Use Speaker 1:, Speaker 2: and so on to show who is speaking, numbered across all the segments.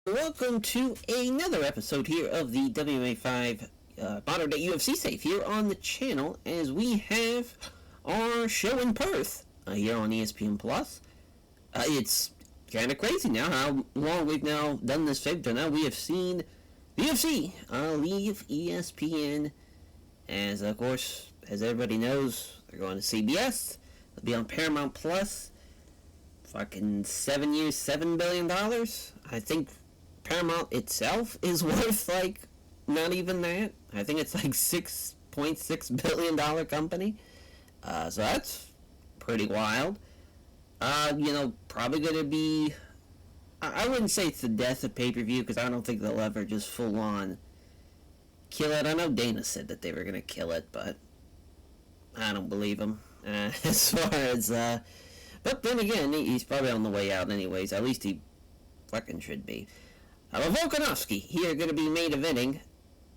Speaker 1: Welcome to another episode here of the WMMA 5 Modern Day UFC Safe here on the channel as we have our show in Perth here on ESPN Plus. It's kind of crazy now how long we've now done this Safe. Now we have seen the UFC leave ESPN as, of course, as everybody knows, they're going to CBS. They'll be on Paramount Plus. Fucking 7 years, $7 billion. I think Paramount itself is worth, like, not even that. I think it's like $6.6 billion company. So that's pretty wild. Probably going to be... I wouldn't say it's the death of pay-per-view, because I don't think they'll ever just full-on kill it. I know Dana said that they were going to kill it, but I don't believe him. As far as... But then again, he's probably on the way out anyways. At least he fucking should be. Volkanovski here going to be main eventing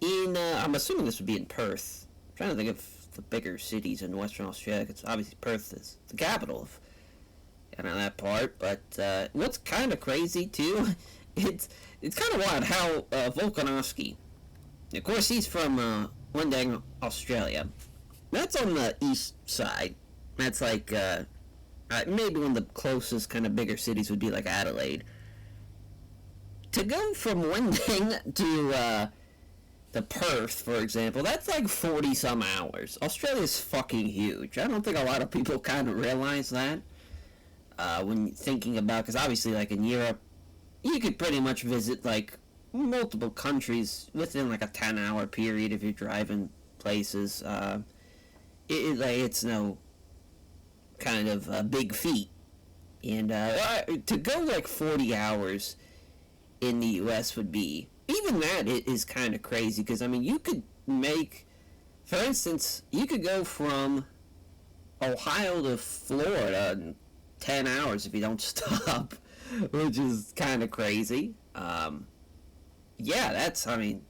Speaker 1: in, I'm assuming this would be in Perth. I'm trying to think of the bigger cities in Western Australia, because obviously Perth is the capital of that part. But what's kind of crazy, too, it's kind of wild how Volkanovski, of course, he's from Wendang, Australia. That's on the east side. That's like, maybe one of the closest kind of bigger cities would be like Adelaide. To go from Wendang to Perth, for example, that's like 40-some hours. Australia's fucking huge. I don't think a lot of people kind of realize that when thinking about, because obviously, like in Europe, you could pretty much visit like multiple countries within like a 10-hour period if you're driving places. It's no kind of a big feat. And to go like 40 hours in the U.S. would be, even that is kind of crazy, because, I mean, you could make, for instance, you could go from Ohio to Florida in 10 hours if you don't stop, which is kind of crazy. That's, I mean,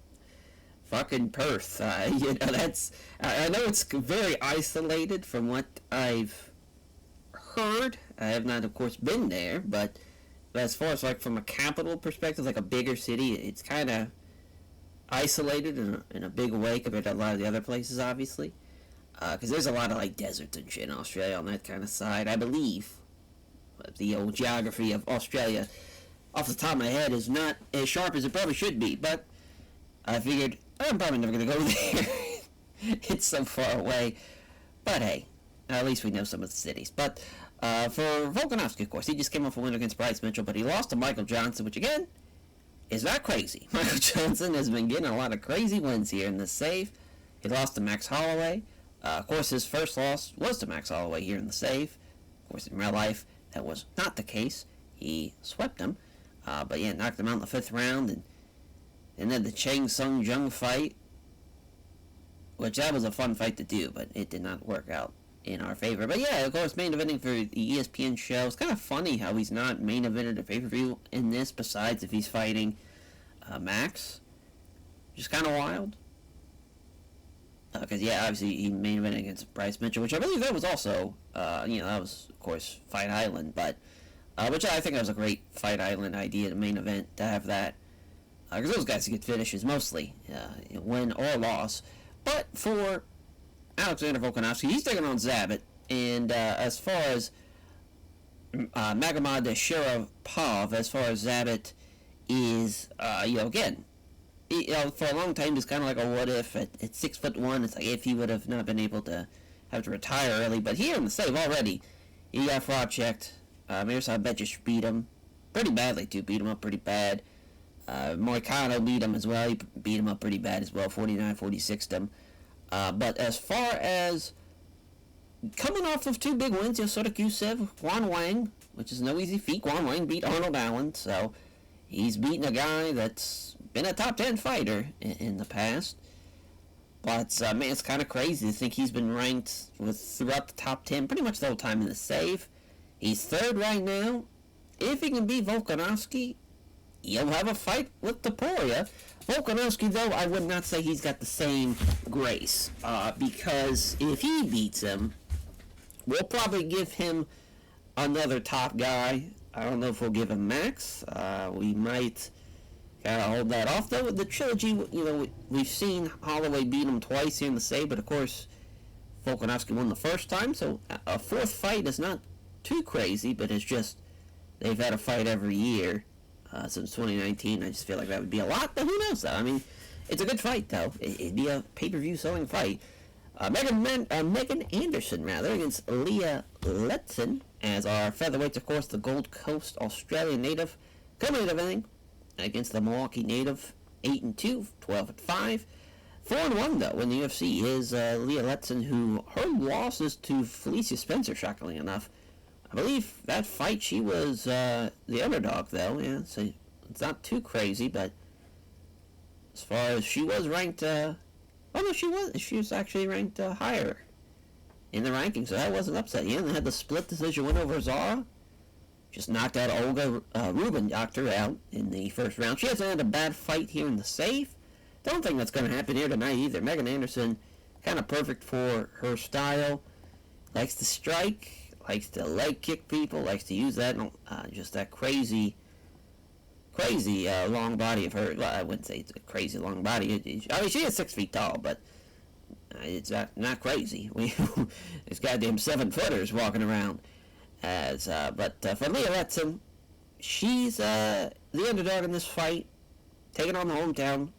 Speaker 1: fucking Perth, that's, I know it's very isolated from what I've heard. I have not, of course, been there, but as far as, like, from a capital perspective, like a bigger city, it's kind of isolated in a big way compared to a lot of the other places, obviously. Because there's a lot of, like, deserts and shit in Australia on that kind of side. I believe the old geography of Australia, off the top of my head, is not as sharp as it probably should be. But I figured, I'm probably never going to go there. It's so far away. But, hey, at least we know some of the cities. But for Volkanovski, of course, he just came off a win against Bryce Mitchell, but he lost to Michael Johnson, which, again, is not crazy. Michael Johnson has been getting a lot of crazy wins here in this save. He lost to Max Holloway. Of course, his first loss was to Max Holloway here in the save. Of course, in real life, that was not the case. He swept him. But, yeah, knocked him out in the 5th round. And then the Chang Sung Jung fight, which that was a fun fight to do, but it did not work out in our favor. But yeah, of course, main eventing for the ESPN show. It's kind of funny how he's not main evented a pay-per-view in this, besides if he's fighting Max. Just kind of wild. Because, yeah, obviously he main evented against Bryce Mitchell, which I believe that was also, that was, of course, Fight Island. But, which I think that was a great Fight Island idea, to main event, to have that. Because those guys get finishes mostly, win or loss. But for Alexander Volkanovski, he's taking on Zabit, and as far as Magomed Sharapov, as far as Zabit is, again, for a long time, he's kind of like a what if. At 6'1", it's like if he would have not been able to have to retire early. But here in the save already, he got fraud checked. Miroslav Bejic beat him pretty badly, too. Beat him up pretty bad. Moicano beat him as well. He beat him up pretty bad as well. 49-46'd him. But as far as coming off of 2 big wins, Yosota Gusev, Guan Wang, which is no easy feat. Guan Wang beat Arnold Allen, so he's beaten a guy that's been a top 10 fighter in the past. But, man, it's kind of crazy to think he's been ranked throughout the top 10 pretty much the whole time in the save. He's 3rd right now. If he can beat Volkanovski, he'll have a fight with Topuria. Volkanovski, though, I would not say he's got the same grace, because if he beats him, we'll probably give him another top guy. I don't know if we'll give him Max. We might gotta hold that off. Though with the trilogy, we've seen Holloway beat him twice here in the save, but of course, Volkanovski won the first time, so a fourth fight is not too crazy, but it's just they've had a fight every year since 2019. I just feel like that would be a lot, but who knows, though? I mean, it's a good fight, though. It'd be a pay-per-view selling fight. Megan Anderson, against Leah Letson, as our featherweights, of course, the Gold Coast Australian native, coming into everything against the Milwaukee native, 8-2, 12-5. 4-1, though, in the UFC is Leah Letson, who her loss is to Felicia Spencer, shockingly enough. I believe that fight she was the underdog, though. Yeah, so it's not too crazy, but as far as she was ranked, she was actually ranked higher in the rankings, so that wasn't upset. Yeah, they had the split decision win over Zara. Just knocked out Olga Rubin, knocked her out in the first round. She hasn't had a bad fight here in the safe. Don't think that's going to happen here tonight either. Megan Anderson, kind of perfect for her style. Likes to strike, likes to leg kick people, likes to use that, just that crazy long body of hers. Well, I wouldn't say it's a crazy long body. I mean, she is 6 feet tall, but it's not crazy. There's goddamn 7-footers walking around. But for Leah Letson, she's the underdog in this fight, taking on the hometown,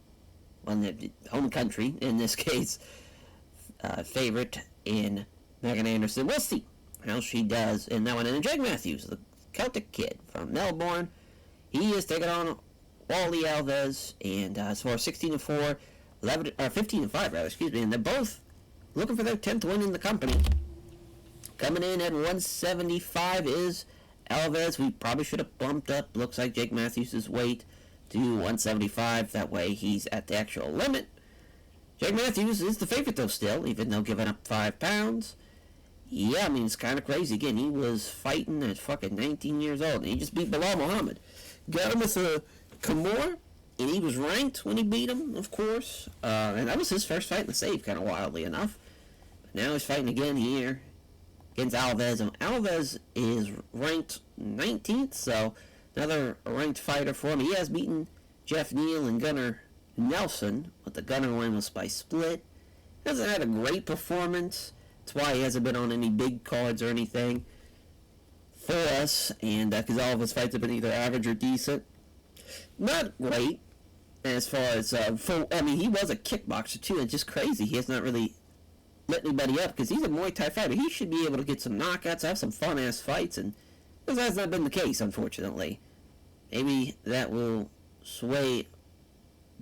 Speaker 1: the home country in this case, favorite in Megan Anderson. We'll see how she does in that one. And Jake Matthews, the Celtic kid from Melbourne, he is taking on Wally Alves, and as far as 16-4, 15-5 rather, excuse me, and they're both looking for their 10th win in the company. Coming in at 175 is Alves. We probably should have bumped up, looks like, Jake Matthews' weight to 175. That way he's at the actual limit. Jake Matthews is the favorite, though, still, even though giving up 5 pounds. Yeah, I mean, it's kind of crazy. Again, he was fighting at fucking 19 years old, and he just beat Bilal Muhammad. Got him with a Kimura, and he was ranked when he beat him, of course. And that was his first fight in the save, kind of wildly enough. But now he's fighting again here against Alves, and Alves is ranked 19th, so another ranked fighter for him. He has beaten Jeff Neal and Gunnar Nelson, but the Gunnar win was by split. Hasn't had a great performance. That's why he hasn't been on any big cards or anything for us, and because all of his fights have been either average or decent. Not great as far as he was a kickboxer too. It's just crazy. He has not really let anybody up because he's a Muay Thai fighter. He should be able to get some knockouts, have some fun ass fights, and this has not been the case, unfortunately. Maybe that will sway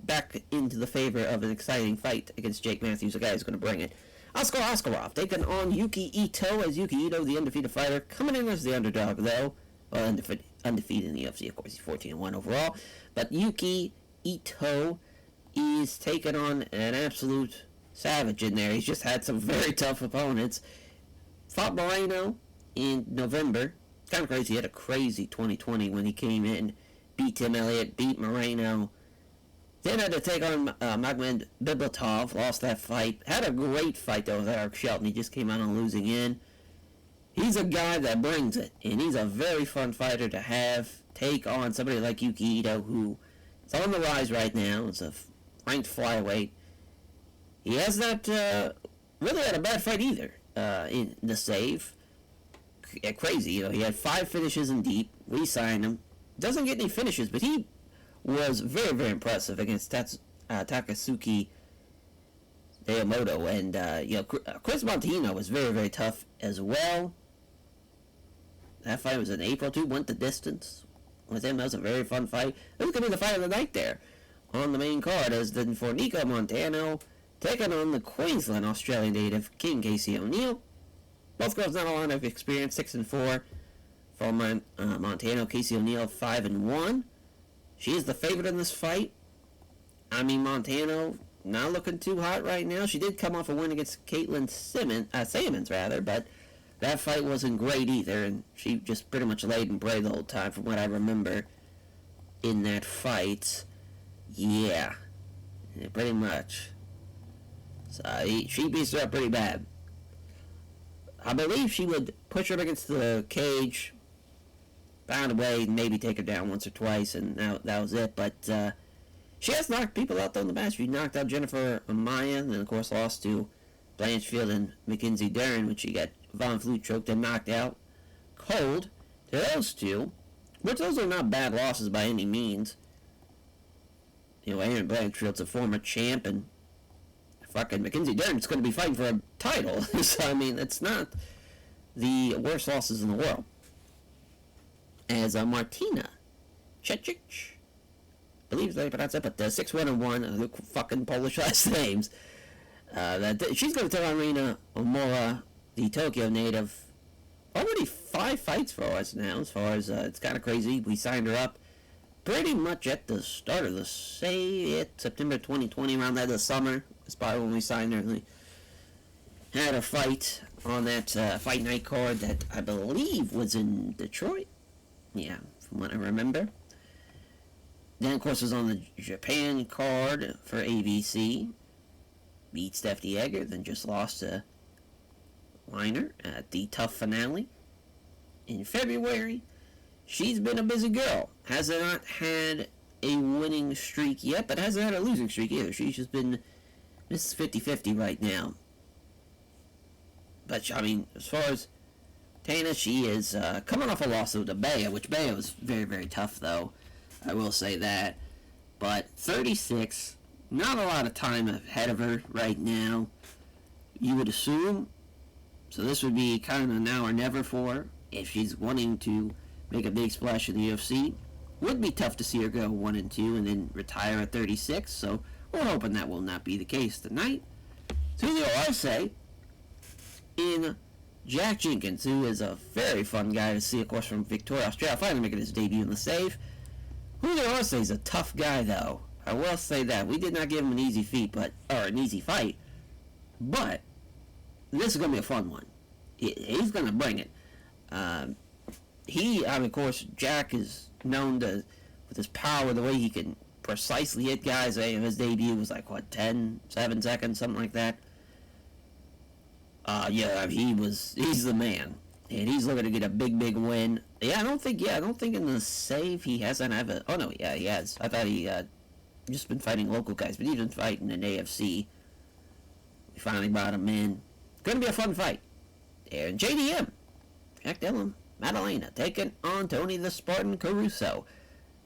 Speaker 1: back into the favor of an exciting fight against Jake Matthews, the guy who's going to bring it. Askar Askarov taking on Yuki Ito, as Yuki Ito, the undefeated fighter, coming in as the underdog, though. Well, undefeated in the UFC, of course. He's 14-1 overall. But Yuki Ito is taking on an absolute savage in there. He's just had some very tough opponents. Fought Moreno in November. Kind of crazy. He had a crazy 2020 when he came in. Beat Tim Elliott, beat Moreno. Then had to take on Magomed Biblatov, lost that fight. Had a great fight, though, with Eric Shelton. He just came out on losing in. He's a guy that brings it, and he's a very fun fighter to have. Take on somebody like Yuki Ito, who is on the rise right now. It's a ranked flyweight. He has not really had a bad fight either in the save. Crazy, he had 5 finishes in deep. We signed him. Doesn't get any finishes, but he was very, very impressive against Takasuki Dayamoto. And, Chris Montino was very, very tough as well. That fight was in April, too. Went the distance with him. That was a very fun fight. It was going to be the fight of the night there on the main card, as then for Nico Montano taking on the Queensland Australian native King Casey O'Neill. Both girls not a lot of experience, 6-4 for Montano. Casey O'Neill 5-1. She is the favorite in this fight. I mean, Montano not looking too hot right now. She did come off a win against Caitlin Simmons, but that fight wasn't great either, and she just pretty much laid and prayed the whole time from what I remember in that fight. Yeah, pretty much. So she beats her up pretty bad. I believe she would push her up against the cage, found a way, maybe take her down once or twice, and that was it. But She has knocked people out, though, in the match. She knocked out Jennifer Amaya, and then, of course, lost to Blanchfield and Mackenzie Dern when she got Von Flute choked and knocked out cold to those two. Which those are not bad losses by any means. You know, Aaron Blanchfield's a former champ, and fucking Mackenzie Dern's going to be fighting for a title. So, I mean, it's not the worst losses in the world. As Martina Cecic, I believe they pronounce it, but 6-1-1, look fucking Polish last names. She's going to tell Irina Omora, the Tokyo native, already 5 fights for us now, as far as, it's kind of crazy. We signed her up pretty much at the start of September 2020, around that of the summer. That's probably when we signed her. We had a fight on that fight night card that I believe was in Detroit. Yeah, from what I remember. Then, of course, was on the Japan card for ABC. Beat Stephanie Egger, then just lost to Weiner at the tough finale. In February, she's been a busy girl. Has not had a winning streak yet, but hasn't had a losing streak either. She's just been Mrs. 50-50 right now. But, I mean, as far as Tana, she is coming off a loss to Bea, which Bea was very, very tough, though. I will say that. But 36, not a lot of time ahead of her right now, you would assume. So this would be kind of a now or never for her if she's wanting to make a big splash in the UFC. Would be tough to see her go 1-2 and then retire at 36, so we're hoping that will not be the case tonight. Julio Arce in Jack Jenkins, who is a very fun guy to see, of course, from Victoria, Australia, finally making his debut in the save. Julio Arce is a tough guy, though. I will say that. We did not give him an easy fight, but this is going to be a fun one. He's going to bring it. Of course, Jack is known with his power, the way he can precisely hit guys. His debut was like, 7 seconds, something like that. He's the man. And he's looking to get a big, big win. I don't think in the save he hasn't he has. I thought he just been fighting local guys, but he's been fighting in AFC. We finally brought him in. Gonna be a fun fight. And JDM, Jack Dillon, Madalena, taking on Tony the Spartan Caruso.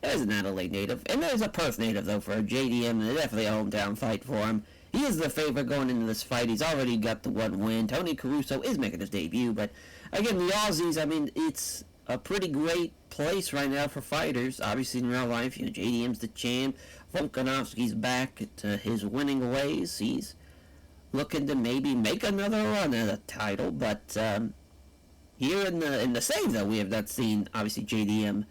Speaker 1: There's an Adelaide native, and there's a Perth native, though, for JDM. Definitely a hometown fight for him. He is the favorite going into this fight. He's already got the 1 win. Tony Caruso is making his debut, but again, the Aussies, I mean, it's a pretty great place right now for fighters. Obviously, in real life, JDM's the champ. Volkanovski's back to his winning ways. He's looking to maybe make another run at a title, but here in the save, though, we have not seen, obviously, JDM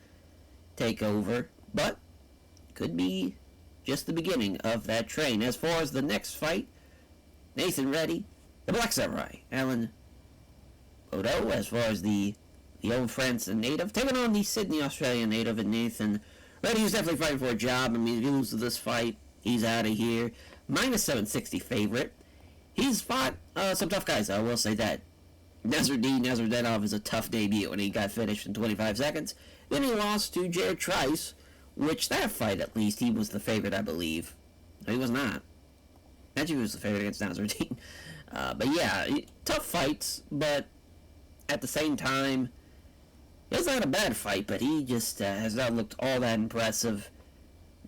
Speaker 1: take over, but could be just the beginning of that train. As far as the next fight, Nathan Reddy, the Black Samurai, Alan Odo, as far as the old France native, taking on the Sydney, Australian native, and Nathan Reddy is definitely fighting for a job. I mean, if he loses this fight, he's out of here. Minus 760 favorite. He's fought some tough guys, I will say that. Nazardinov is a tough debut, and he got finished in 25 seconds. Then he lost to Jared Trice, which that fight, at least, he was the favorite, I believe. No, he was not. Actually, he was the favorite against Nazardine. But yeah, tough fights, but at the same time, it's not a bad fight, but he just has not looked all that impressive.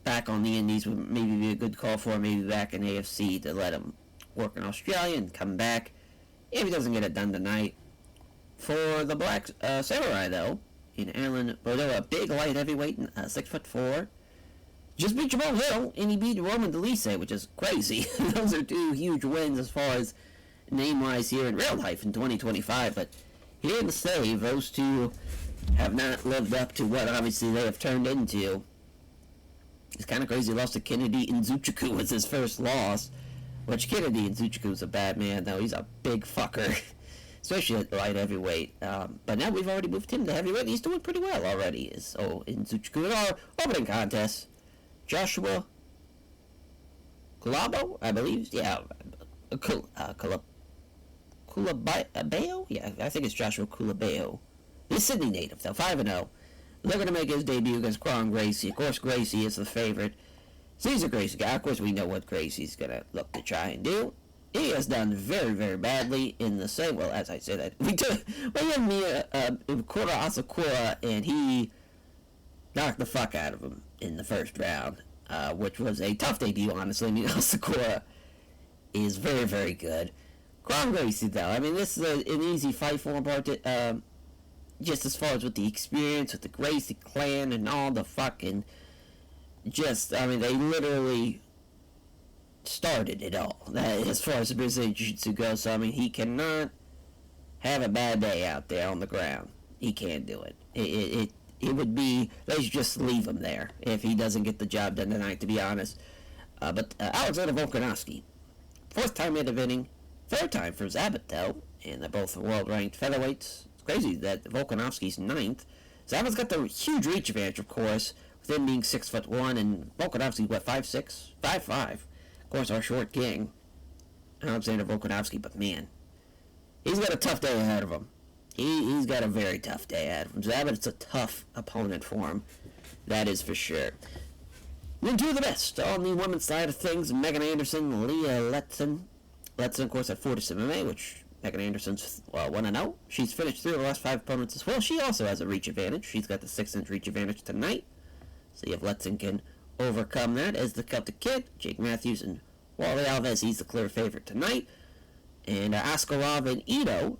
Speaker 1: Back on the Indies would maybe be a good call for him, maybe back in AFC to let him work in Australia and come back if he doesn't get it done tonight. For the Black Samurai, though, in Alan Bordeaux, a big light heavyweight, 6'4", just beat Jamal Hill, and he beat Roman Delise, which is crazy. Those are 2 huge wins as far as name-wise here in real life in 2025, but here in the save, those 2 have not lived up to what obviously they have turned into. It's kind of crazy. He lost to Kennedy Nzechukwu was his first loss, which Kennedy Nzechukwu is a bad man, though. He's a big fucker, especially at light heavyweight. But now we've already moved him to heavyweight, and he's doing pretty well already. So Nzechukwu in our opening contest, Joshua Kulabo, I believe. Yeah, Kulabeo? Yeah, I think it's Joshua Kulabeo. He's Sydney native, though, 5-0. Looking to make his debut against Kron Gracie. Of course, Gracie is the favorite. So he's a Gracie guy. Of course, we know what Gracie's going to look to try and do. He has done very, very badly in the same. Well, as I said, that we had Kura Asakura, and he knocked the fuck out of him in the first round, which was a tough debut, honestly. I mean, Asakura is very, very good. Kron Gracie, though, I mean, this is an easy fight for him, just as far as with the experience, with the Gracie clan, and all the fucking, I mean, they literally started it all, as far as the Brazilian Jiu-Jitsu goes. So, I mean, he cannot have a bad day out there on the ground. He can't do it. It would be, they should just leave him there if he doesn't get the job done tonight, to be honest. But Alexander Volkanovski, fourth time eventing, third time for Zabit, though, and they're both world-ranked featherweights. It's crazy that Volkanovski's ninth. Zabit's got the huge reach advantage, of course, with him being 6'1", and Volkanovski, what, 5'6", 5'5". Of course, our short king, Alexander Volkanovski, but man, he's got a tough day ahead of him. He's got a very tough day ahead of him. Zabit's a tough opponent for him, that is for sure. Then two of the best on the women's side of things, Megan Anderson, Leah Letson. Letson, of course, at Fortis MMA, which Megan Anderson's 1-0. She's finished 3 of the last 5 opponents as well. She also has a reach advantage. She's got the 6-inch reach advantage tonight. See if Letson can overcome that as the Celtic Kid. Jake Matthews and Wally Alves, he's the clear favorite tonight. And Askarov and Ito,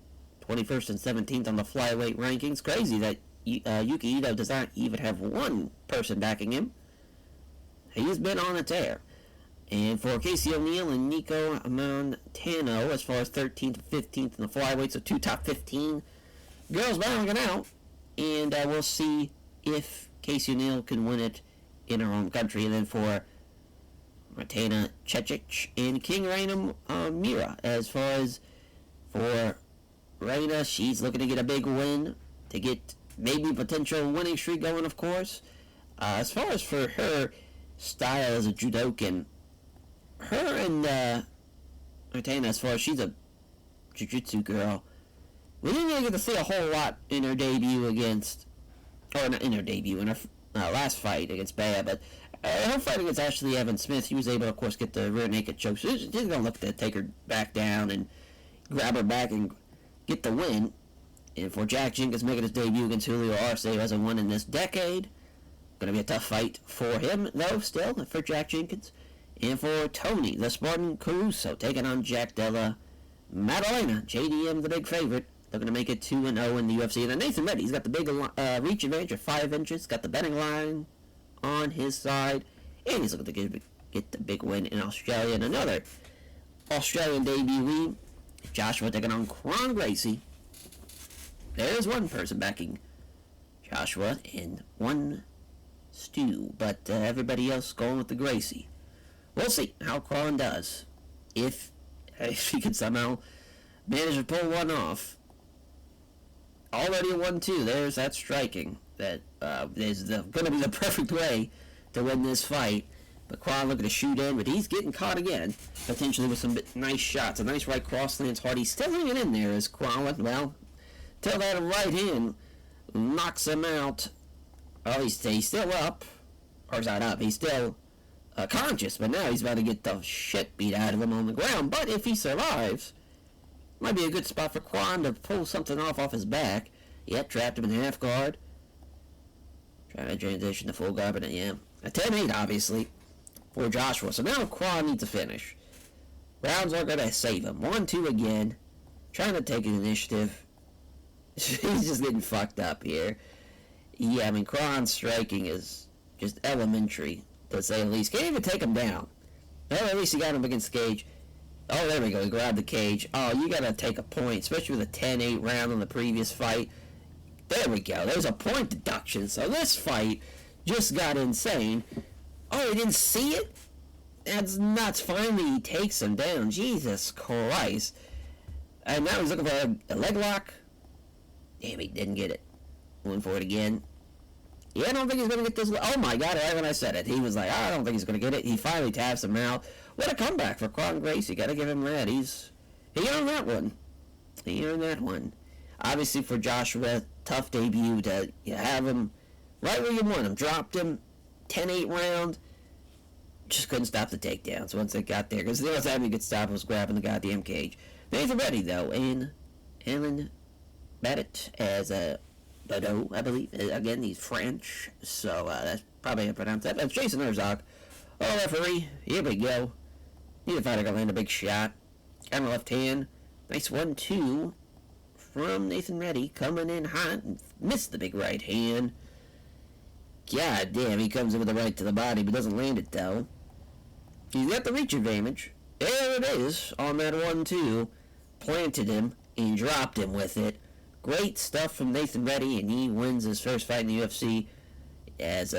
Speaker 1: 21st and 17th on the flyweight rankings. Crazy that Yuki Ito does not even have one person backing him. He's been on a tear. And for Casey O'Neill and Nico Montano, as far as 13th and 15th in the flyweight, so 2 top 15 girls battling out. And we'll see if Casey O'Neill can win it in her home country. And then for Martina Cecic and King Raina Mira, as far as for Raina, she's looking to get a big win to get maybe potential winning streak going, of course. As far as for her style as a judokan, her and Martina, as far as she's a jiu-jitsu girl, we didn't really get to see a whole lot in her debut against, or not in her debut, in her last fight against Bea, but her fight against Ashley Evans Smith, she was able to, of course, get the rear naked choke. So she's going to look to take her back down and grab her back and get the win. And for Jack Jenkins making his debut against Julio Arce, who hasn't won in this decade, going to be a tough fight for him, though, still, for Jack Jenkins. And for Tony, the Spartan Caruso, taking on Jack Della Maddalena, JDM, the big favorite, looking to make it 2-0 in the UFC. And then Nathan Reddy, he's got the big reach advantage of 5 inches, got the betting line on his side, and he's looking to get the big win in Australia. And another Australian debutee, Joshua taking on Kron Gracie. There's one person backing Joshua and one Stu, but everybody else going with the Gracie. We'll see how Kron does. If he can somehow manage to pull one off. Already a 1-2. There's that striking. That is going to be the perfect way to win this fight. But Kron looking to shoot in, but he's getting caught again. Potentially with some nice shots. A nice right cross lands hard. He's still hanging in there as Kron, well, till that right hand knocks him out. Oh, he's still up. Or he's not up. He's still conscious, but now he's about to get the shit beat out of him on the ground. But if he survives, might be a good spot for Kron to pull something off his back. Yep, trapped him in half guard. Trying to transition to full guard, but yeah. A 10-8, obviously, for Joshua. So now Kron needs a finish. Rounds are going to save him. 1-2 again. Trying to take an initiative. He's just getting fucked up here. Yeah, I mean, Kron's striking is just elementary, to say the least. Can't even take him down. Well, at least he got him against the cage. Oh, there we go. He grabbed the cage. Oh, you got to take a point, especially with a 10-8 round on the previous fight. There we go. There's a point deduction. So this fight just got insane. Oh, he didn't see it? That's nuts. Finally, he takes him down. Jesus Christ. And now he's looking for a leg lock. Damn, he didn't get it. Went for it again. Yeah, I don't think he's going to get this. Oh, my God. Right when I said it, he was like, I don't think he's going to get it. He finally taps him out. What a comeback for Kron Gracie. Got to give him that. He earned that one. He earned that one. Obviously, for Joshua, tough debut to have him right where you want him. Dropped him. 10-8 round. just couldn't stop the takedowns once they got there, because the only time he could stop was grabbing the goddamn cage. Nathan Reddy, though, and Alan Babbitt as a Badeau, I believe. Again, he's French, so that's probably how to pronounce that. That's Jason Herzog. Oh, referee, here we go. Neither fighter gonna land a big shot. On the left hand. Nice 1-2 from Nathan Reddy, coming in hot and missed the big right hand. God damn, he comes in with the right to the body, but doesn't land it, though. He's got the reach advantage. There it is on that 1-2. Planted him and dropped him with it. Great stuff from Nathan Reddy, and he wins his first fight in the UFC. As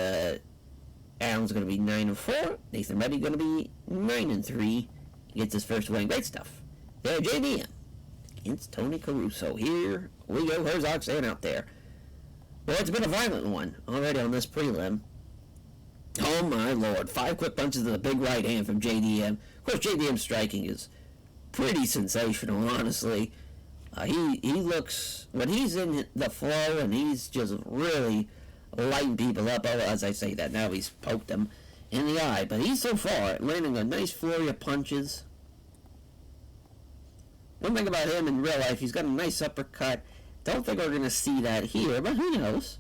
Speaker 1: Allen's going to be 9-4, Nathan Reddy going to be 9-3. He gets his first win. Great stuff. There, JDM against Tony Caruso. Here we go. Herzog staying out there. Well, it's been a violent one already on this prelim. Oh my lord. 5 quick punches to the big right hand from JDM. Of course, JDM's striking is pretty sensational, honestly. He looks, when he's in the flow and he's just really lighting people up. Oh, as I say that, now he's poked them in the eye. But he's so far landing a nice flurry of punches. One thing about him in real life, he's got a nice uppercut. Don't think we're going to see that here, but who knows?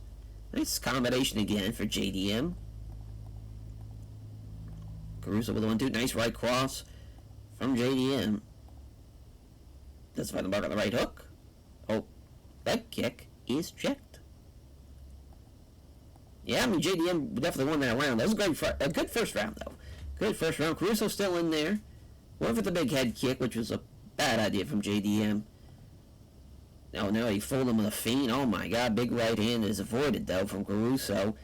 Speaker 1: Nice combination again for JDM. Caruso with a 1-2. Nice right cross from JDM. Does find the mark on the right hook. Oh, that kick is checked. Yeah, I mean, JDM definitely won that round. That was a good first round, though. Good first round. Caruso still in there. Went for the big head kick, which was a bad idea from JDM. Oh, no, he fooled him with a feint. Oh, my God. Big right hand is avoided, though, from Caruso.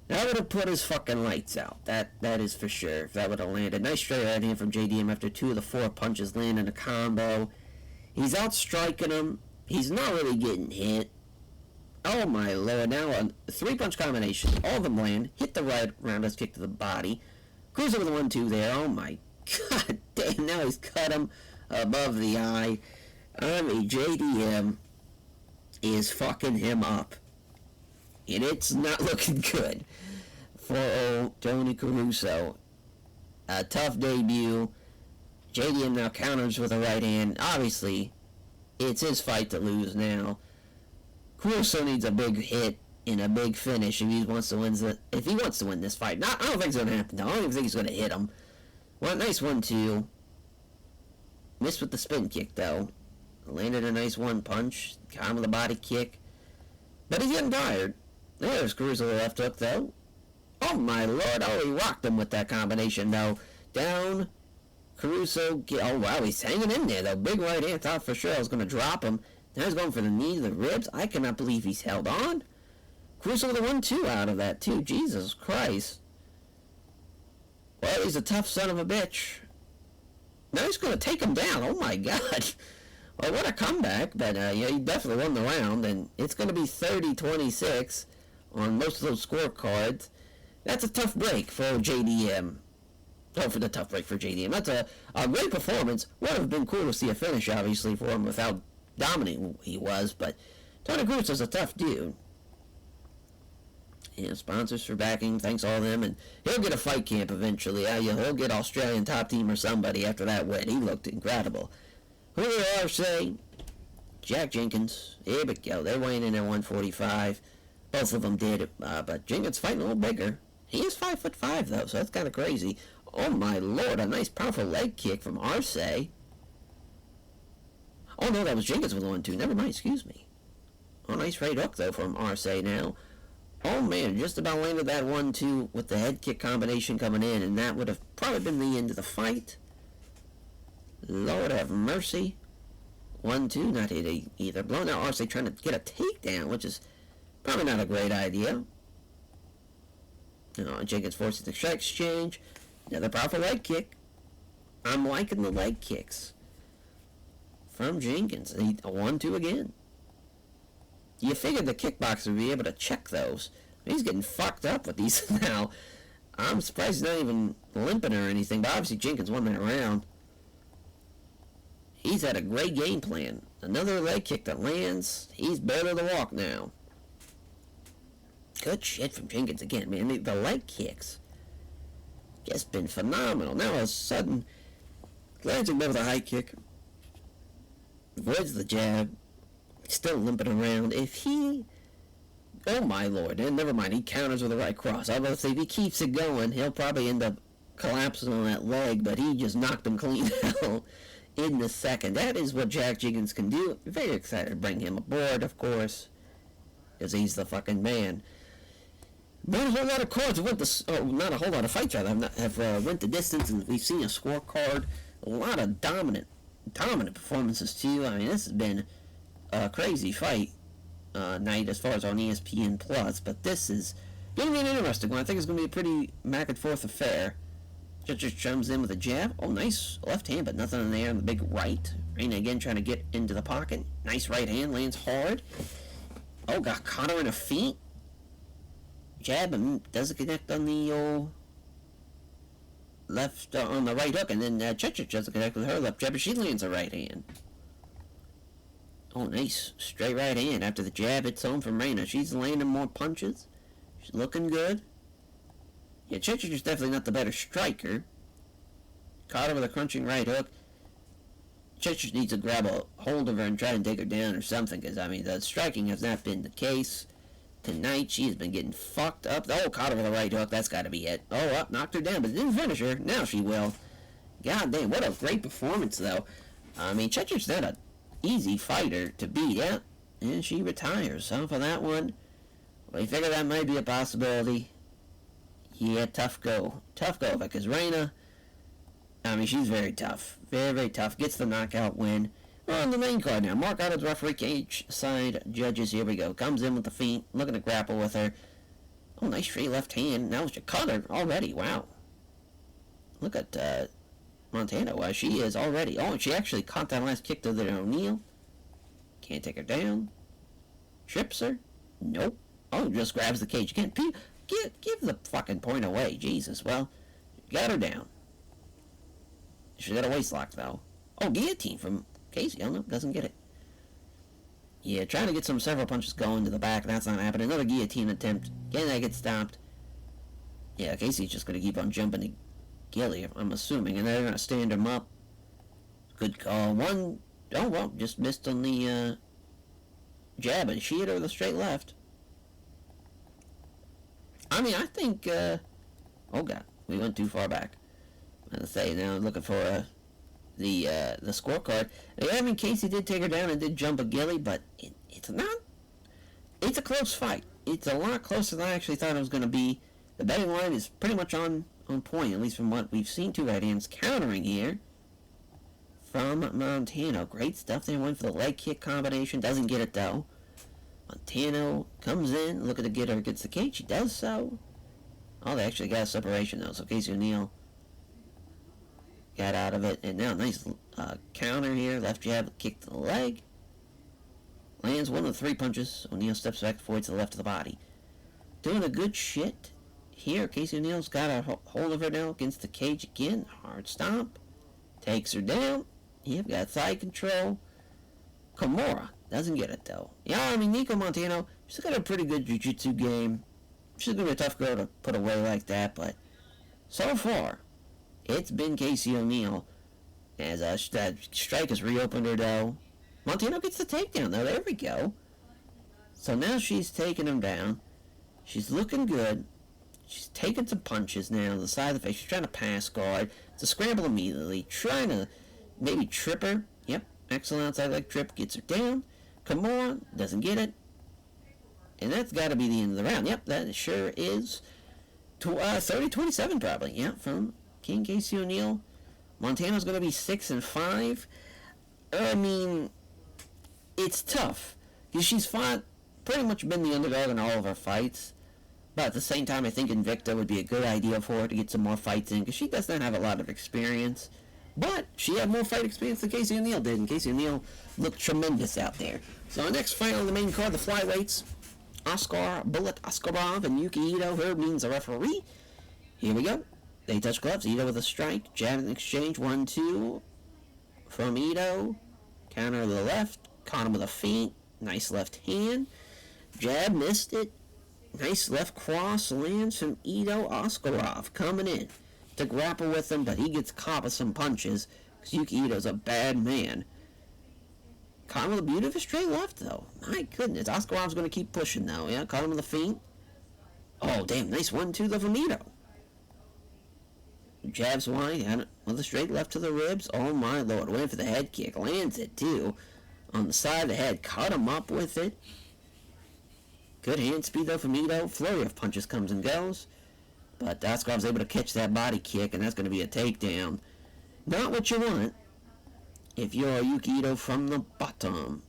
Speaker 1: That would have put his fucking lights out. That is for sure, if that would have landed. Nice straight right hand from JDM after 2 of the 4 punches landing a combo. He's outstriking him. He's not really getting hit. Oh, my lord. Now a 3-punch combination. All of them land. Hit the right roundhouse kick to the body. Caruso with a 1-2 there. Oh, my God damn. Now he's cut him above the eye. I mean, JDM is fucking him up. And it's not looking good for old Tony Caruso. A tough debut. JDM now counters with a right hand. Obviously, it's his fight to lose now. Caruso needs a big hit and a big finish if he wants to win this fight. I don't think it's going to happen, though. I don't even think he's going to hit him. Well, nice 1-2. Missed with the spin kick, though. Landed a nice 1 punch. Calm with a body kick. But he's getting tired. There's Caruso with the left hook, though. Oh, my lord. Oh, he rocked him with that combination, though. Down. Caruso. Oh, wow. He's hanging in there, though. Big right hand. Thought for sure I was going to drop him. Now he's going for the knee to the ribs. I cannot believe he's held on. Caruso with a 1-2 out of that, too. Jesus Christ. Well, he's a tough son of a bitch. Now he's going to take him down. Oh, my God. Well, what a comeback. But, yeah, he definitely won the round. And it's going to be 30-26 on most of those scorecards. That's a tough break for JDM. Oh, for the tough break for JDM. That's a great performance. Would have been cool to see a finish, obviously, for him with how dominant he was. But Tony Caruso's a tough dude. Yeah, sponsors for backing. Thanks all of them. And he'll get a fight camp eventually. He'll get Australian top team or somebody after that win. He looked incredible. Julio Arce, Jack Jenkins. Here we go. They're weighing in at 145. Both of them did. But Jenkins fighting a little bigger. He is 5'5", though, so that's kind of crazy. Oh, my lord. A nice, powerful leg kick from Arce. Oh, no, that was Jenkins with 1-2. Never mind, excuse me. Oh, nice right hook, though, from Arce now. Oh, man, just about landed that 1-2 with the head kick combination coming in, and that would have probably been the end of the fight. Lord have mercy. 1-2, not hit either. Blowing out Arce trying to get a takedown, which is probably not a great idea. Jenkins forces the strike exchange. Another powerful leg kick. I'm liking the leg kicks from Jenkins. A 1-2 again. You figured the kickboxer would be able to check those. He's getting fucked up with these now. I'm surprised he's not even limping or anything, but obviously Jenkins won that round. He's had a great game plan. Another leg kick that lands. He's better to walk now. Good shit from Jenkins again, man. The leg kicks. just been phenomenal. Now all of a sudden, glancing with a high kick, avoids the jab, still limping around. If he, oh my lord, and never mind, he counters with a right cross. I was about to say, if he keeps it going, he'll probably end up collapsing on that leg, but he just knocked him clean out in the second. That is what Jack Jiggins can do. Very excited to bring him aboard, of course, because he's the fucking man. Not a whole lot of cards not a whole lot of fights rather have went the distance, and we've seen a scorecard. A lot of dominant performances too. I mean, this has been a crazy fight night as far as on ESPN Plus, but this is going to be an interesting one. I think it's going to be a pretty back and forth affair. Just comes in with a jab. Oh, nice left hand, but nothing in there. The big right. Reina again trying to get into the pocket. Nice right hand, lands hard. Oh, got Connor in a feet. Jab and doesn't connect on the old left, on the right hook, and then Chechik doesn't connect with her left jab, but she lands a right hand. Oh, nice straight right hand after the jab hits home from Reina. She's landing more punches. She's looking good. Yeah, Chechik is definitely not the better striker. Caught her with a crunching right hook. Chechik needs to grab a hold of her and try to take her down or something, because, I mean, the striking has not been the case. Tonight, she has been getting fucked up. Oh, caught her with a right hook. That's got to be it. Oh, up, knocked her down, but didn't finish her. Now she will. God damn, what a great performance, though. I mean, Chechik's not an easy fighter to beat. Yeah, and she retires. So for that one, we figure that might be a possibility. Yeah, tough go. Tough go, because Reina, I mean, she's very tough. Very, very tough. Gets the knockout win. We're on the main card now. Mark Otto's referee, cage side judges. Here we go. Comes in with the feet, looking to grapple with her. Oh, nice straight left hand. Now she cut her already. Wow. Look at Montana. She is already. Oh, and she actually caught that last kick to the O'Neal. Can't take her down. Trips her. Nope. Oh, just grabs the cage again. Give the fucking point away. Jesus. Well, got her down. She got a waist lock, though. Oh, guillotine from Casey. Oh, no, doesn't get it. Yeah, trying to get several punches going to the back. That's not happening. Another guillotine attempt. Again, that gets stopped. Yeah, Casey's just going to keep on jumping to Gilly, I'm assuming. And they're going to stand him up. Good call. One. Oh, well, just missed on the jab. And she hit her with a straight left. I mean, I think, oh, God. We went too far back. I'm going to say, now looking for the scorecard. I mean, Casey did take her down and did jump a Gilly, but it's a close fight. It's a lot closer than I actually thought it was going to be. The betting line is pretty much on point, at least from what we've seen. Two right hands countering here from Montano. Great stuff there. Went for the leg kick combination. Doesn't get it, though. Montano comes in, looking to get her against the cage. She does so. Oh, they actually got a separation, though, so Casey O'Neal got out of it, and now nice counter here, left jab, kick to the leg, lands one of the three punches. O'Neal steps back forward to the left of the body, doing a good shit here. Casey O'Neal's got a hold of her now against the cage again, hard stomp, takes her down. Yep, got side control. Kimura doesn't get it though. Yeah, I mean, Nico Montano, she's got a pretty good jiu-jitsu game. She's gonna be a tough girl to put away like that, but so far it's been Casey O'Neal, as that strike has reopened her, though. Montano gets the takedown, though. There we go. So now she's taking him down. She's looking good. She's taking some punches now on the side of the face. She's trying to pass guard. It's a scramble immediately. Trying to maybe trip her. Yep, excellent outside leg trip. Gets her down. Kimura doesn't get it. And that's got to be the end of the round. Yep, that sure is. 30-27 probably. Yeah, from King Casey O'Neal. Montano's going to be 6-5. I mean, it's tough, because she's fought, pretty much been the underdog in all of her fights. But at the same time, I think Invicta would be a good idea for her to get some more fights in, because she does not have a lot of experience. But she had more fight experience than Casey O'Neal did, and Casey O'Neal looked tremendous out there. So our next fight on the main card, the flyweights, Oscar Bullet Askarov and Yuki Ito. Herb means a referee. Here we go. They touch gloves. Ito with a strike. Jab in exchange. 1-2 from Ito. Counter to the left. Caught him with a feint. Nice left hand. Jab, missed it. Nice left cross lands from Ito. Askarov coming in. to grapple with him, but he gets caught with some punches because Yuki Ito's a bad man. Caught him with a beautiful straight left, though. My goodness. Askarov's going to keep pushing, though. Yeah, caught him with a feint. Oh, damn. Nice 1-2 there from Ito. Jabs wide, and with a straight left to the ribs. Oh, my Lord. Went for the head kick. Lands it, too. On the side of the head. Cut him up with it. Good hand speed, though, from Ito. Flurry of punches comes and goes. But Askarov's able to catch that body kick, and that's going to be a takedown. Not what you want if you're Yuki Ito from the bottom.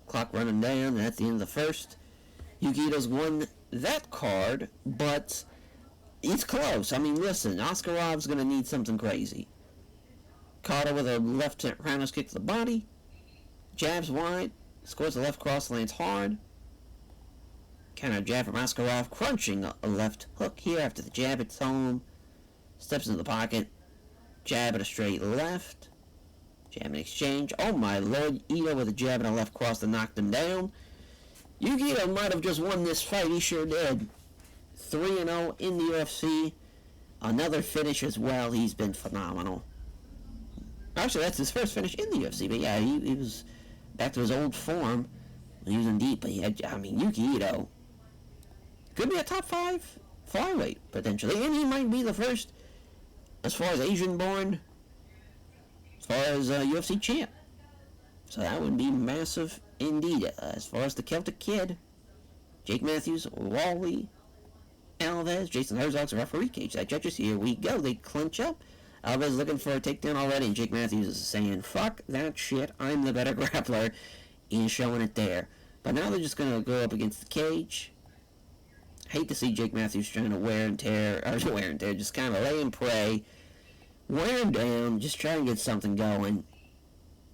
Speaker 1: Clock running down. That's the end of the first. Yuki Ito's won that card, but it's close. I mean, listen, Askarov's going to need something crazy. Caught her with a left roundhouse kick to the body. Jabs wide. Scores the left cross, lands hard. Counter jab from Askarov, crunching a left hook here after the jab hits home. Steps into the pocket. Jab at a straight left. Jab in exchange. Oh my Lord, Ito with a jab and a left cross to knock him down. Yuki Ito might have just won this fight. He sure did. 3-0 in the UFC. Another finish as well. He's been phenomenal. Actually, that's his first finish in the UFC. But yeah, he was back to his old form. He was in deep. But Yuki Ito could be a top 5 flyweight, potentially. And he might be the first, as far as Asian-born, as far as UFC champ. So that would be massive indeed. As far as the Celtic Kid, Jake Matthews, Wally, Alves, Jason Herzog's referee, cage that judges. Here we go. They clinch up. Alves looking for a takedown already, and Jake Matthews is saying, fuck that shit, I'm the better grappler. He's showing it there. But now they're just going to go up against the cage. Hate to see Jake Matthews trying to just kind of lay and pray. Wear him down, just try and get something going.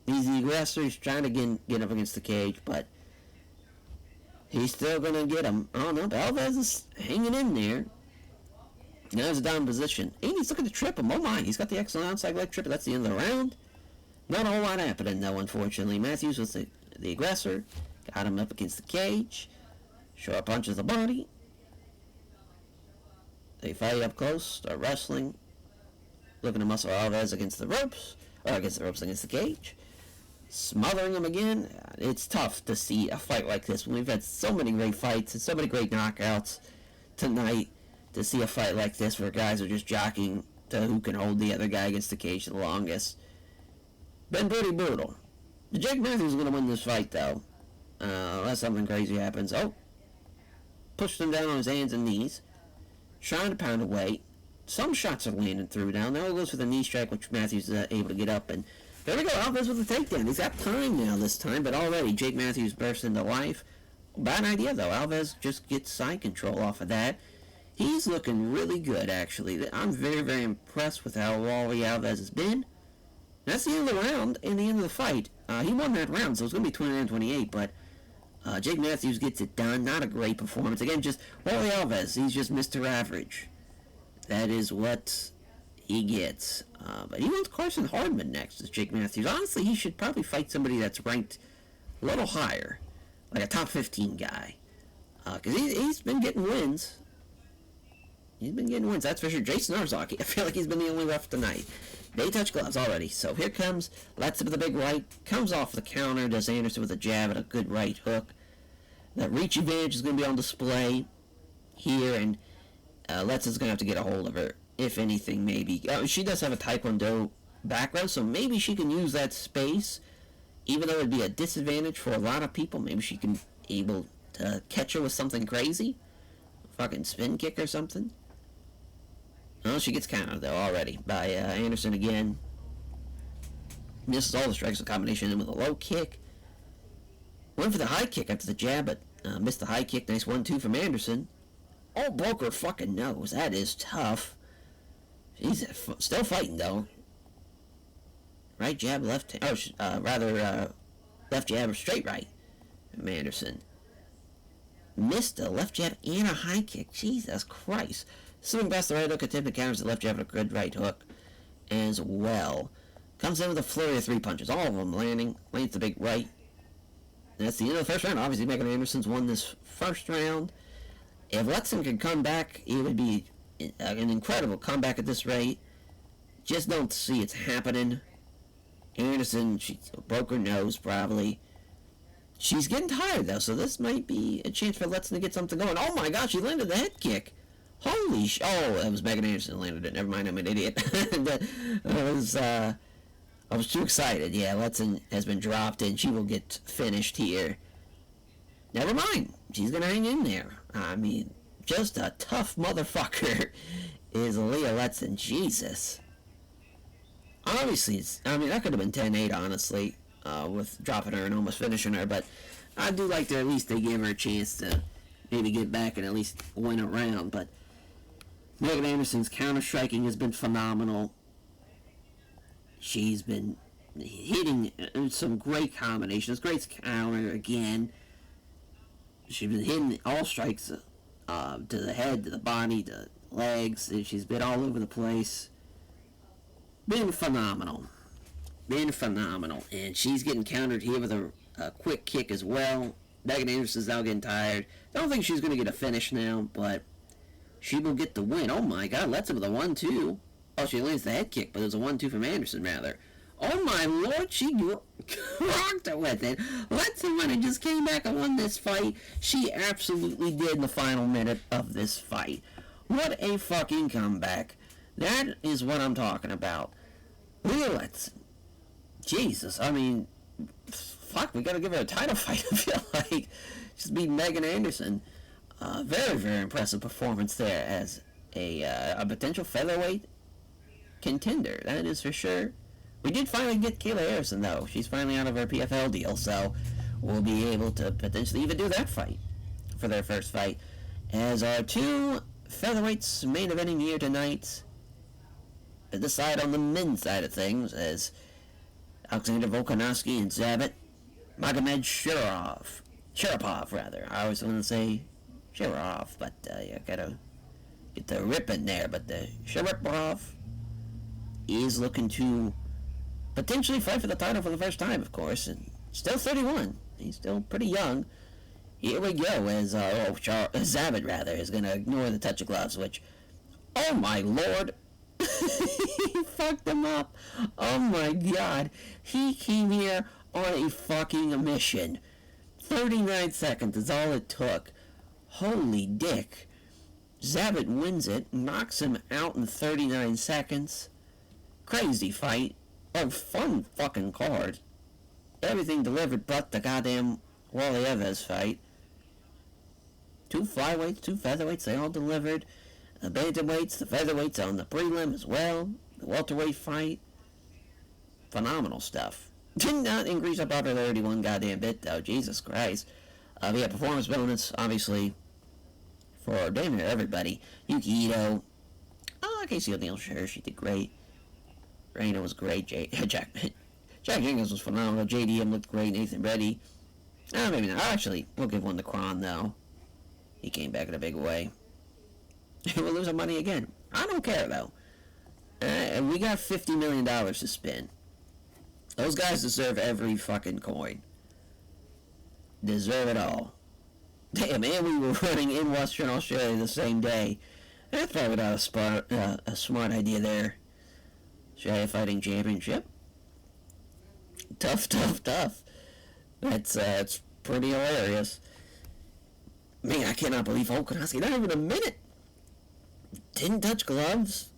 Speaker 1: He's the aggressor, he's trying to get up against the cage, but he's still going to get him. Oh no, Alves is hanging in there. Now he's a down position. And he's looking to trip him. Oh my, he's got the excellent outside leg trip. That's the end of the round. Not a whole lot happening though, unfortunately. Matthews was the aggressor. Got him up against the cage. Short punches the body. They fight up close, start wrestling. Looking to muscle Alves against the ropes. Or against the cage. Smothering him again. It's tough to see a fight like this when we've had so many great fights and so many great knockouts tonight. To see a fight like this where guys are just jockeying to who can hold the other guy against the cage the longest. Been pretty brutal. Jake Matthews is going to win this fight, though. Unless something crazy happens. Oh. Pushed him down on his hands and knees. Trying to pound away. Some shots are landing through now. Now he goes for the knee strike, which Matthews is able to get up. And there we go. Alves with the takedown. He's got time now this time. But already Jake Matthews bursts into life. Bad idea, though. Alves just gets side control off of that. He's looking really good, actually. I'm very, very impressed with how Wally Alves has been. That's the end of the round and the end of the fight. He won that round, so it's going to be 29-28, but Jake Matthews gets it done. Not a great performance. Again, just Wally Alves, he's just Mr. Average. That is what he gets. But he wants Carson Hardman next as Jake Matthews. Honestly, he should probably fight somebody that's ranked a little higher, like a top 15 guy. Because he's been getting wins. He's been getting wins, that's for sure. Jason Herzog, I feel like he's been the only ref tonight. They touch gloves already. So here comes Let's with the big right. Comes off the counter. Does Anderson with a jab and a good right hook. That reach advantage is going to be on display here. And Let's is going to have to get a hold of her. If anything, maybe. She does have a Taekwondo background. So maybe she can use that space. Even though it would be a disadvantage for a lot of people. Maybe she can able to catch her with something crazy. Fucking spin kick or something. Oh, she gets countered, though, already by Anderson again. Misses all the strikes, a combination with a low kick. Went for the high kick after the jab, but missed the high kick. Nice 1-2 from Anderson. Oh, broke her fucking nose. That is tough. She's still fighting, though. Right jab, left... left jab or straight right from Anderson. Missed a left jab and a high kick. Jesus Christ. Swimming past the right hook, attempt to counter the left jab with a good right hook as well. Comes in with a flurry of 3 punches. All of them landing. Lands the big right. And that's the end of the first round. Obviously, Megan Anderson's won this first round. If Letson could come back, it would be an incredible comeback at this rate. just don't see it's happening. Anderson, she broke her nose probably. She's getting tired though, so this might be a chance for Letson to get something going. Oh my gosh, she landed the head kick. Holy oh, that was Megan Anderson that landed it. Never mind, I'm an idiot. I was too excited. Yeah, Letson has been dropped and she will get finished here. Never mind, she's gonna hang in there. I mean, just a tough motherfucker is Leah Letson. Jesus. Obviously, that could have been 10-8, honestly, with dropping her and almost finishing her, but I do like to at least they give her a chance to maybe get back and at least win a round. But Megan Anderson's counter-striking has been phenomenal. She's been hitting some great combinations, great counter again. She's been hitting all strikes to the head, to the body, to legs, and she's been all over the place. Been phenomenal. And she's getting countered here with a quick kick as well. Megan Anderson's now getting tired. I don't think she's going to get a finish now, but she will get the win. Oh my god, Letson with a 1-2. Oh, she lands the head kick, but it was a 1-2 from Anderson, rather. Oh my lord, she rocked her with it. Letson, when it just came back and won this fight, she absolutely did in the final minute of this fight. What a fucking comeback. That is what I'm talking about. Leah Letson. Jesus, I mean, fuck, we gotta give her a title fight, I feel like. Just beat Megan Anderson. Very, very impressive performance there as a potential featherweight contender, that is for sure. We did finally get Kayla Harrison, though. She's finally out of her PFL deal, so we'll be able to potentially even do that fight for their first fight. As our two featherweights main eventing here tonight, to decide on the men's side of things, as Alexander Volkanovski and Zabit Magomed Sharapov, rather. I always want to say Sharapov, but you gotta get the rip in there. But the Sharapov is looking to potentially fight for the title for the first time, of course, and still 31. He's still pretty young. Here we go, as Zabit, rather, is going to ignore the touch of gloves, which, oh my lord, he fucked him up. Oh my god, he came here on a fucking mission. 39 seconds is all it took. Holy dick. Zabit wins it, knocks him out in 39 seconds. Crazy fight. Oh, fun fucking card. Everything delivered but the goddamn Wally Evans fight. Two flyweights, two featherweights, they all delivered. The bantamweights, the featherweights on the prelim as well. The welterweight fight. Phenomenal stuff. Did not increase our popularity one goddamn bit, though. Jesus Christ. We had performance bonus, obviously, for damn near everybody. Yuki Ito. Casey O'Neill, sure, she did great. Reina was great. Jack Jenkins was phenomenal. JDM looked great. Nathan Reddy. Maybe not. Actually, we'll give one to Kron, though. He came back in a big way. We'll lose our money again. I don't care, though. We got $50 million to spend. Those guys deserve every fucking coin. Deserve it all. Damn, and we were running in Western Australia the same day. That's probably not a smart idea there. Australia Fighting Championship. Tough. That's pretty hilarious. Man, I cannot believe Volkanovski, not even a minute. Didn't touch gloves.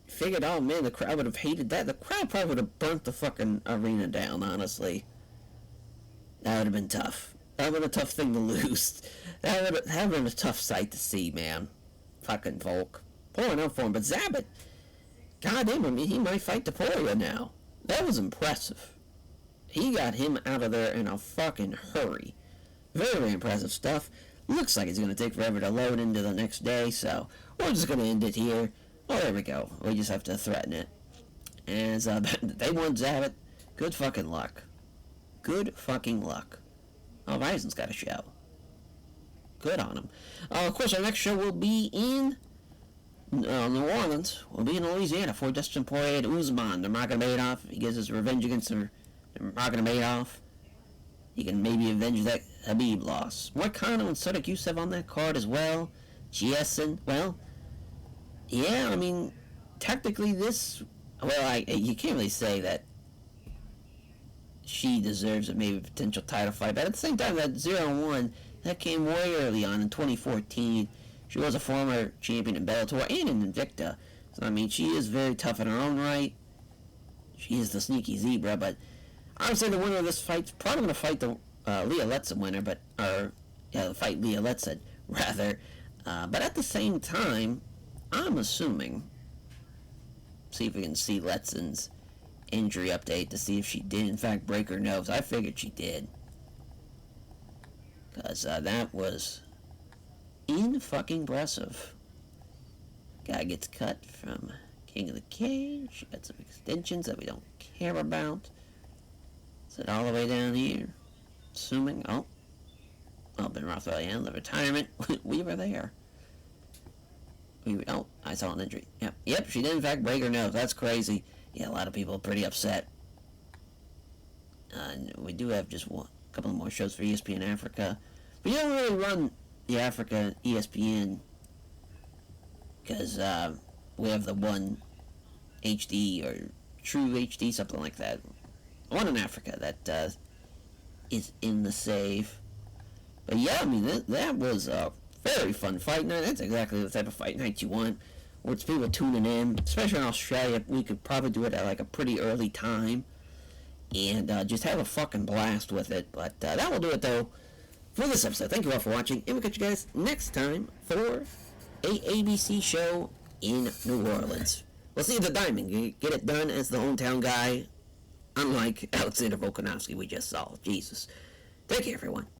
Speaker 1: Figured, oh man, the crowd would have hated that. The crowd probably would have burnt the fucking arena down, honestly. That would have been tough. That would have been a tough thing to lose. That would have been a tough sight to see, man. Fucking Volk. Pouring out for him, but Zabit, goddamn, I mean, he might fight Taporia now. That was impressive. He got him out of there in a fucking hurry. Very, very impressive stuff. Looks like it's going to take forever to load into the next day, so we're just going to end it here. Oh, there we go. We just have to threaten it. As they won Zabit. Good fucking luck. Good fucking luck. Oh, Rison's got a show. Good on him. Of course, our next show will be in New Orleans. We'll be in Louisiana for Dustin Poirier to Usman. Nurmagomedov. He gets his revenge against Nurmagomedov. He can maybe avenge that Habib loss. Moicano and Sodiq Yusuff on that card as well. Giasin, well, yeah, I mean, technically this well, you can't really say that she deserves a maybe potential title fight, but at the same time, that 0-1, that came way early on in 2014. She was a former champion in Bellator and in Invicta. So, I mean, she is very tough in her own right. She is the sneaky zebra, but I would say the winner of this fight's probably going to fight the Leah Letson winner, fight Leah Letson, rather. But at the same time, I'm assuming, see if we can see Letson's injury update to see if she did in fact break her nose. I figured she did. Because that was fucking impressive. Guy gets cut from King of the Cage. Got some extensions that we don't care about. Sit all the way down here. Assuming, Ben Rothwell, the retirement. We were there. I saw an injury. Yep, she did in fact break her nose. That's crazy. Yeah, a lot of people are pretty upset. And we do have just a couple more shows for ESPN Africa. We don't really run the Africa ESPN because we have the one HD or True HD, something like that. One in Africa that is in the save. But yeah, I mean, that was a very fun fight night. That's exactly the type of fight night you want, where it's people tuning in. Especially in Australia, we could probably do it at like a pretty early time and just have a fucking blast with it. But that will do it, though, for this episode. Thank you all for watching, and we'll catch you guys next time for a ABC show in New Orleans. We'll see the Diamond get it done as the hometown guy, unlike Alexander Volkanovski we just saw. Jesus. Take care, everyone.